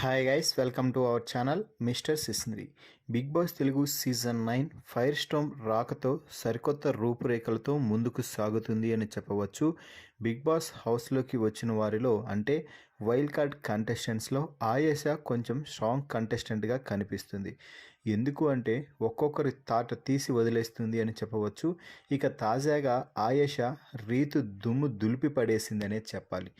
Hi guys, welcome to our channel mister సిస్నరీ. Bigg Boss Telugu season 9 fire storm రాకతో సరికొత్త రూపురేఖలతో ముందుకు సాగుతుంది అని చెప్పవచ్చు. బిగ్ బాస్ హౌస్లోకి వచ్చిన వారిలో అంటే వైల్డ్ కార్డ్ కంటెస్టెంట్స్లో ఆయేషా కొంచెం స్ట్రాంగ్ కంటెస్టెంట్గా కనిపిస్తుంది. ఎందుకు అంటే ఒక్కొక్కరి తాట తీసి వదిలేస్తుంది అని చెప్పవచ్చు. ఇక తాజాగా ఆయేషా రీతు దుమ్ము దులిపి పడేసిందనే చెప్పాలి.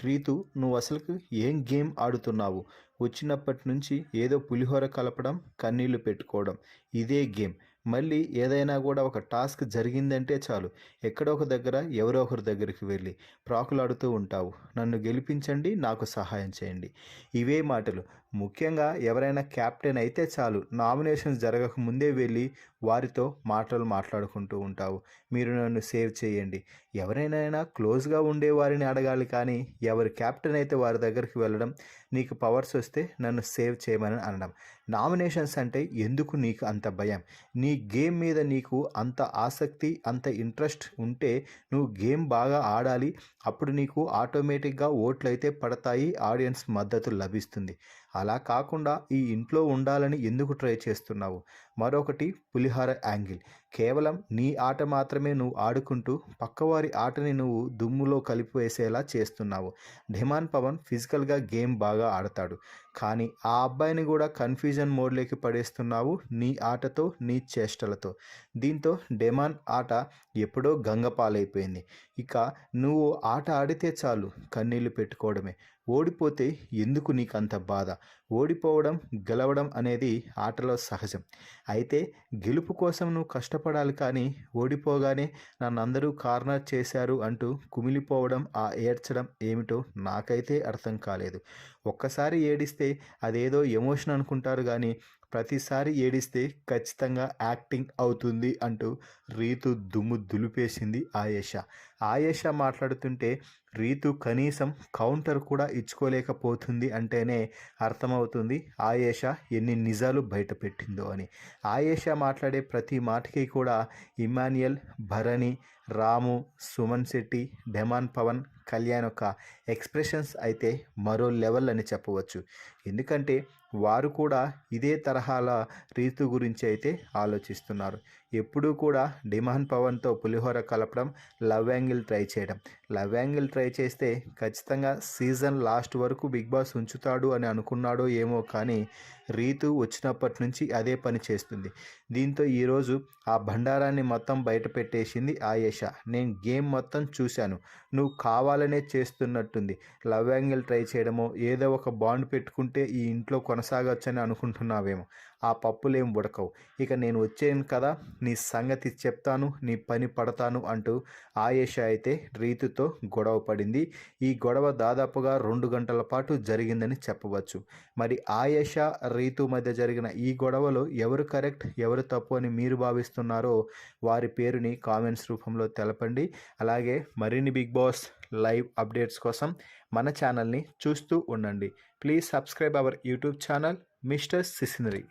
రీతు, నువ్వు అసలుకు ఏం గేమ్ ఆడుతున్నావు? వచ్చినప్పటి నుంచి ఏదో పులిహోర కలపడం, కన్నీళ్లు పెట్టుకోవడం, ఇదే గేమ్. మళ్ళీ ఏదైనా కూడా ఒక టాస్క్ జరిగిందంటే చాలు, ఎక్కడో ఒక దగ్గర ఎవరో ఒకరి దగ్గరికి వెళ్ళి ప్రాకులాడుతూ ఉంటావు. నన్ను గెలిపించండి, నాకు సహాయం చేయండి, ఇవే మాటలు. ముఖ్యంగా ఎవరైనా క్యాప్టెన్ అయితే చాలు, నామినేషన్స్ జరగక ముందే వెళ్ళి వారితో మాటలు మాట్లాడుకుంటూ ఉంటావు. మీరు నన్ను సేవ్ చేయండి. ఎవరైనా క్లోజ్గా ఉండే వారిని అడగాలి, కానీ ఎవరి క్యాప్టెన్ అయితే వారి దగ్గరికి వెళ్ళడం, నీకు పవర్స్ వస్తే నన్ను సేవ్ చేయమని అనడం. నామినేషన్స్ అంటే ఎందుకు నీకు అంత భయం? నీ గేమ్ మీద నీకు అంత ఆసక్తి, అంత ఇంట్రెస్ట్ ఉంటే నువ్వు గేమ్ బాగా ఆడాలి. అప్పుడు నీకు ఆటోమేటిక్గా ఓట్లు అయితే పడతాయి, ఆడియన్స్ మద్దతు లభిస్తుంది. అలా కాకుండా ఈ ఇంట్లో ఉండాలని ఎందుకు ట్రై చేస్తున్నావు? మరొకటి, పులిహార యాంగిల్. కేవలం నీ ఆట మాత్రమే నువ్వు ఆడుకుంటూ పక్కవారి ఆటని నువ్వు దుమ్ములో కలిపివేసేలా చేస్తున్నావు. ధీమాన్ పవన్ ఫిజికల్గా గేమ్ బాగా ఆడతాడు, కానీ ఆ అబ్బాయిని కూడా కన్ఫ్యూజన్ మోడ్లోకి పడేస్తున్నావు నీ ఆటతో, నీ చేష్టలతో. దీంతో డెమాన్ ఆట ఎప్పుడో గంగపాలైపోయింది. ఇక నువ్వు ఆట ఆడితే చాలు కన్నీళ్లు పెట్టుకోవడమే. ఓడిపోతే ఎందుకు నీకు అంత బాధ? ఓడిపోవడం, గెలవడం అనేది ఆటలో సహజం. అయితే గెలుపు కోసం నువ్వు కష్టపడాలి, కానీ ఓడిపోగానే నన్ను అందరూ కార్నర్ చేశారు అంటూ కుమిలిపోవడం, ఆ ఏడ్చడం ఏమిటో నాకైతే అర్థం కాలేదు. ఒక్కసారి ఏడిస్తే అదేదో ఎమోషన్ అనుకుంటారు, కానీ ప్రతిసారి ఏడిస్తే ఖచ్చితంగా యాక్టింగ్ అవుతుంది అంటూ రీతు దుమ్ము దులిపేసింది ఆయేషా. ఆయేషా మాట్లాడుతుంటే రీతు కనీసం కౌంటర్ కూడా ఇచ్చుకోలేకపోతుంది అంటేనే అర్థమవుతుంది ఆయేషా ఎన్ని నిజాలు బయటపెట్టిందో అని. ఆయేషా మాట్లాడే ప్రతి మాటకి కూడా ఇమాన్యుయల్, భరణి, రాము, సుమన్ శెట్టి, డెమాన్ పవన్, కళ్యాణ్ యొక్క ఎక్స్ప్రెషన్స్ అయితే మరో లెవెల్ అని చెప్పవచ్చు. ఎందుకంటే వారు కూడా ఇదే తరహాల రీతు గురించి అయితే ఆలోచిస్తున్నారు. ఎప్పుడూ కూడా డిమాండ్ పవన్తో పులిహోర కలపడం, లవ్ యాంగిల్ ట్రై చేయడం. లవ్ యాంగిల్ ట్రై చేస్తే ఖచ్చితంగా సీజన్ లాస్ట్ వరకు బిగ్ బాస్ ఉంచుతాడు అని అనుకున్నాడో ఏమో, కానీ రీతు వచ్చినప్పటి నుంచి అదే పని చేస్తుంది. దీంతో ఈరోజు ఆ బండారాన్ని మొత్తం బయట పెట్టేసింది ఆయేషా. నేను గేమ్ మొత్తం చూశాను, నువ్వు కావాలనే చేస్తున్నట్టుంది. లవ్ యాంగిల్ ట్రై చేయడమో, ఏదో ఒక బాండ్ పెట్టుకుంటే ఈ ఇంట్లో కొనసాగొచ్చని అనుకుంటున్నావేమో. ఆ పప్పులేం ఉడకవు. ఇక నేను వచ్చాను కదా, నీ సంగతి చెప్తాను, నీ పని పడతాను అంటూ ఆయేషా అయితే రీతుతో గొడవ పడింది. ఈ గొడవ దాదాపుగా 2 గంటల పాటు జరిగిందని చెప్పవచ్చు. మరి ఆయేషా, రీతు మధ్య జరిగిన ఈ గొడవలో ఎవరు కరెక్ట్, ఎవరు తప్పు అని మీరు భావిస్తున్నారో వారి పేరుని కామెంట్స్ రూపంలో తెలపండి. అలాగే మరిన్ని బిగ్ బాస్ లైవ్ అప్డేట్స్ కోసం మన ఛానల్ని చూస్తూ ఉండండి. Please subscribe our YouTube channel mister సిస్నరీ.